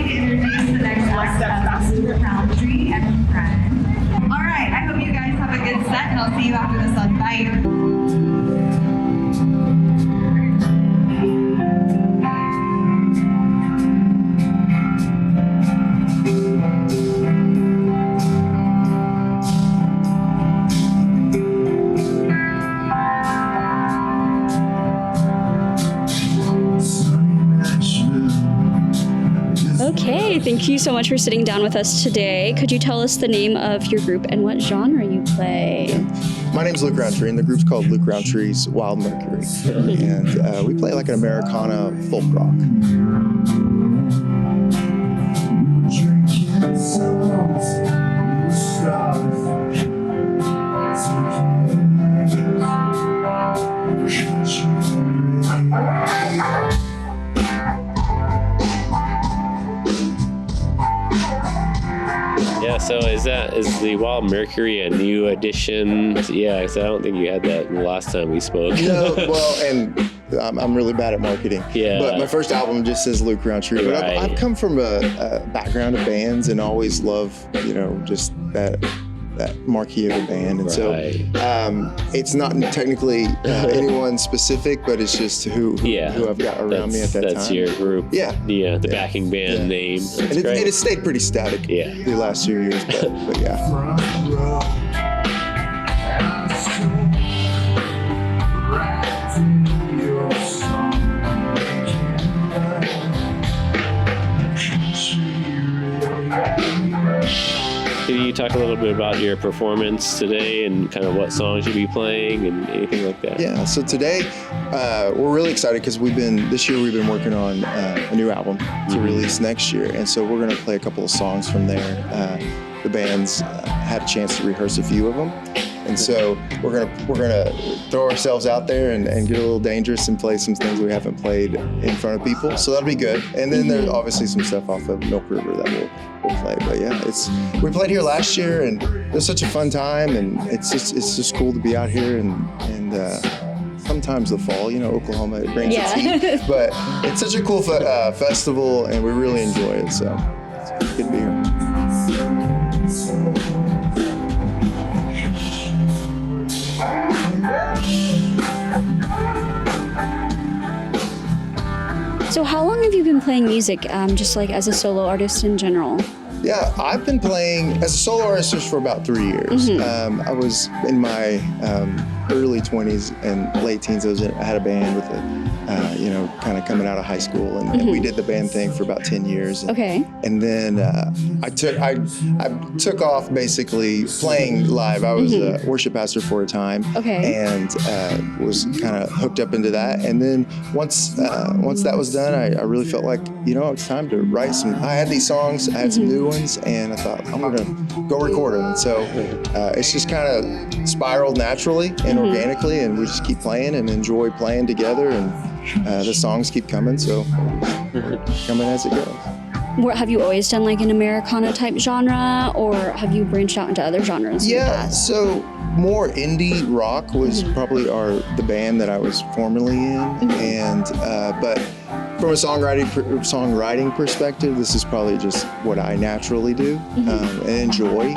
like to introduce the next act of Luke Rountree and friends. All right, I hope you guys have a good set, and I'll see you after the sun. Bye. Okay, thank you so much for sitting down with us today. Could you tell us the name of your group and what genre you play? My name's Luke Rountree, and the group's called Luke Rountree's Wild Mercury. And we play like an Americana folk rock. Yeah, so is the Wild Mercury a new addition? Yeah, because I don't think you had that the last time we spoke. No, well, and I'm really bad at marketing. Yeah. But my first album just says Luke Rountree. But Right. I've come from a background of bands and always love, just that marquee of a band. And so it's not technically anyone specific, but it's just who I've got around me at that time. That's your group. Yeah. Yeah, the backing band name. And it stayed pretty static the last few years, but yeah. Can you talk a little bit about your performance today and kind of what songs you'll be playing and anything like that? Yeah, so today we're really excited because this year we've been working on a new album to release next year, and so we're going to play a couple of songs from there. The band's had a chance to rehearse a few of them, and so we're gonna throw ourselves out there and get a little dangerous and play some things we haven't played in front of people. So that'll be good. And then there's obviously some stuff off of Milk River that we'll play. But yeah, we played here last year and it was such a fun time, and it's just cool to be out here and sometimes the fall, Oklahoma, it brings its heat, but it's such a cool festival and we really enjoy it. So it's good to be here. So how long have you been playing music, just like as a solo artist in general? Yeah, I've been playing as a solo artist just for about 3 years. I was in my early 20s and late teens. I had a band with kind of coming out of high school, and we did the band thing for about 10 years. Okay. And then I took off basically playing live. I was a worship pastor for a time. Okay. And was kind of hooked up into that. And then once that was done, I really felt like, it's time to write some. I had these songs, I had some new ones, and I thought I'm gonna go record them. And so it's just kind of spiraled naturally and organically, and we just keep playing and enjoy playing together, and the songs keep coming, so we're coming as it goes. Have you always done like an Americana type genre, or have you branched out into other genres? Yeah, so more indie rock was probably the band that I was formerly in, and but from a songwriting perspective, this is probably just what I naturally do and enjoy.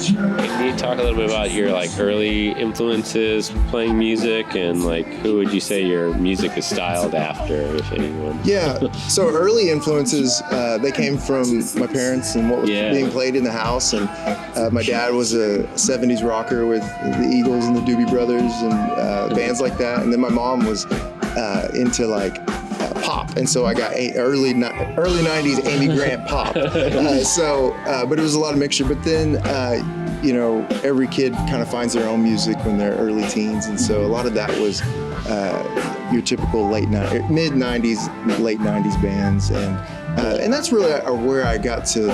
Can you talk a little bit about your early influences playing music, and who would you say your music is styled after, if anyone? Yeah, so early influences, they came from my parents and what was being played in the house. And my dad was a 70s rocker with the Eagles and the Doobie Brothers and bands like that. And then my mom was into pop, and so I got early 90s Amy Grant pop. But it was a lot of mixture. But then every kid kind of finds their own music when they're early teens, and so a lot of that was your typical mid '90s, late '90s bands, and that's really where I got to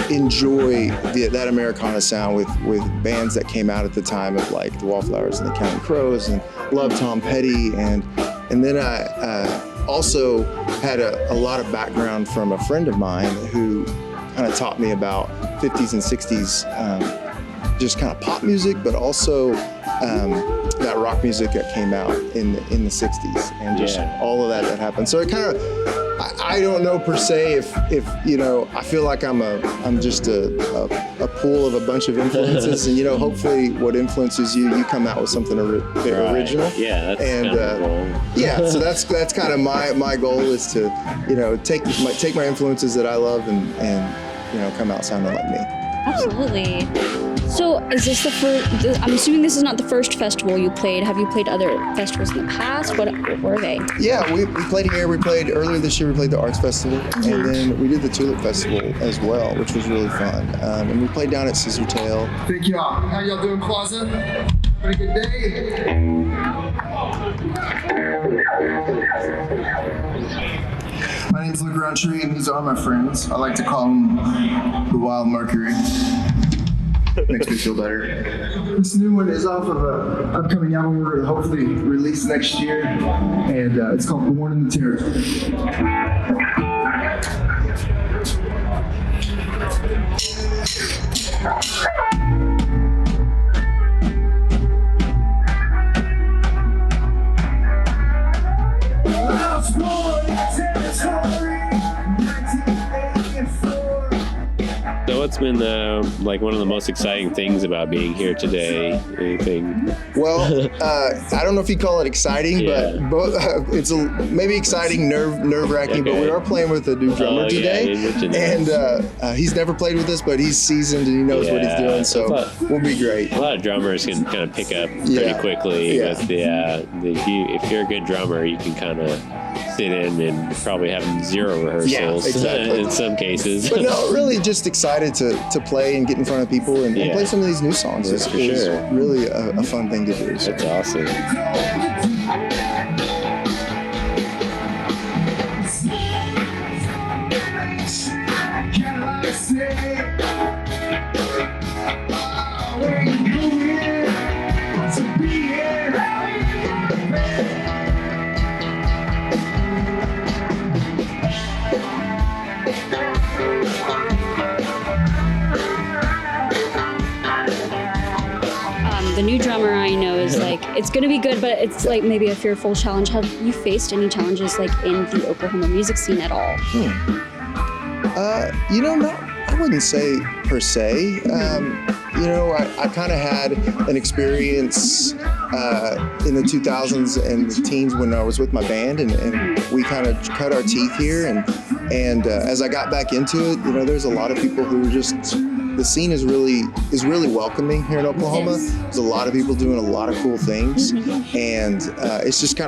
enjoy that Americana sound with bands that came out at the time of like the Wallflowers and the Counting Crows, and loved Tom Petty, and then I also had a lot of background from a friend of mine who kind of taught me about 50s and 60s, just kind of pop music, but also that rock music that came out in the 60s, and just all of that happened. So it kind of, I don't know per se if you know, I feel like I'm just a pool of a bunch of influences, and hopefully what influences you come out with something original. Yeah, that's and kind of cool. yeah, so that's kind of my goal is to take my influences that I love and come out sounding like me. Absolutely. So is this the first, I'm assuming this is not the first festival you played. Have you played other festivals in the past? What were they? Yeah, we played here. We played earlier this year, we played the Arts Festival, and then we did the Tulip Festival as well, which was really fun. And we played down at Scissortail. Thank y'all. How y'all doing, Plaza? Having a good day? My name's Luke Rountree, and these are my friends. I like to call them the Wild Mercury. Makes me feel better. This new one is off of an upcoming album we're going to hopefully release next year, and it's called Born in the Territory. So what's been one of the most exciting things about being here today? Anything? Well, I don't know if you call it exciting, but it's maybe exciting, nerve-wracking. But we are playing with a new drummer today, and he's never played with us, but he's seasoned and he knows what he's doing. So we'll be great. A lot of drummers can kind of pick up pretty quickly. Yeah. With if you're a good drummer, you can kind of sit in and probably have zero rehearsals in some cases. But no, really just excited to play and get in front of people and play some of these new songs. It's really a fun thing to do. So. That's awesome. The new drummer I know is it's going to be good, but it's maybe a fearful challenge. Have you faced any challenges in the Oklahoma music scene at all? I wouldn't say per se. I kind of had an experience in the 2000s and the teens when I was with my band, and we kind of cut our teeth here. And as I got back into it, there's a lot of people who are just. The scene is really welcoming here in Oklahoma. Yes. There's a lot of people doing a lot of cool things, and it's just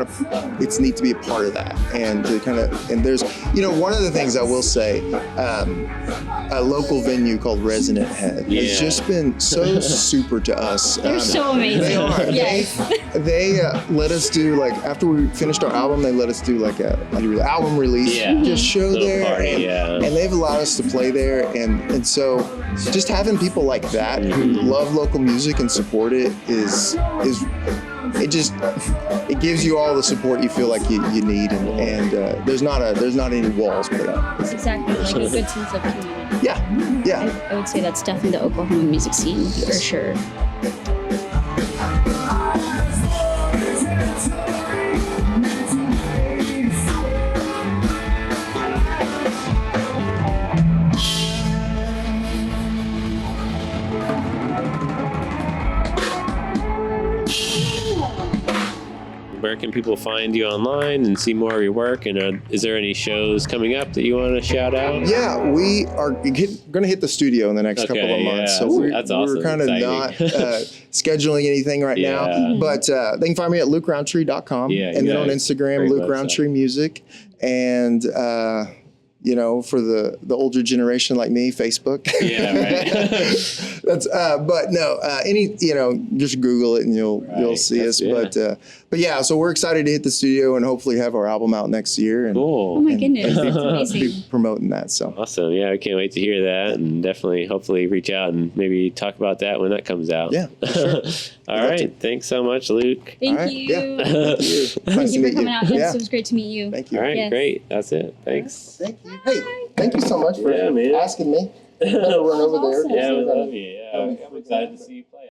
it's neat to be a part of that. And there's one of the things I will say, a local venue called Resonant Head has just been so super to us. They're so amazing. They are. Yes. They let us do after we finished our album, they let us do an album release, just show there, party, and they've allowed us to play there, and so. Just having people like that who love local music and support it it gives you all the support you feel like you need, and there's not any walls put up. It's exactly a good sense of community. Yeah. I would say that's definitely the Oklahoma music scene for sure. Where can people find you online and see more of your work? And is there any shows coming up that you want to shout out? Yeah, we are going to hit the studio in the next couple of months. So that's awesome. We're kind of not scheduling anything right now. But they can find me at lukerountree.com. And then on Instagram, Luke Rountree Music. And for the older generation like me, Facebook. Yeah, right. That's but no, just Google it and you'll see us. Yeah. But yeah, so we're excited to hit the studio and hopefully have our album out next year. And, Cool. Oh my goodness, that's be amazing. promoting that. So Awesome. Yeah, I can't wait to hear that, and definitely, hopefully, reach out and maybe talk about that when that comes out. Yeah, for sure. All right. Thanks so much, Luke. Thank All right. you. Yeah. Thank you. Nice Thank to you for meet coming out. Yes, Yeah. it was great to meet you. Thank you. All right. Yes. Great. That's it. Thanks. Thank you. Hey, thank you so much for Yeah, man. asking me. I'm gonna run over there. Awesome. Yeah, we love you. Yeah, I'm excited to see you play.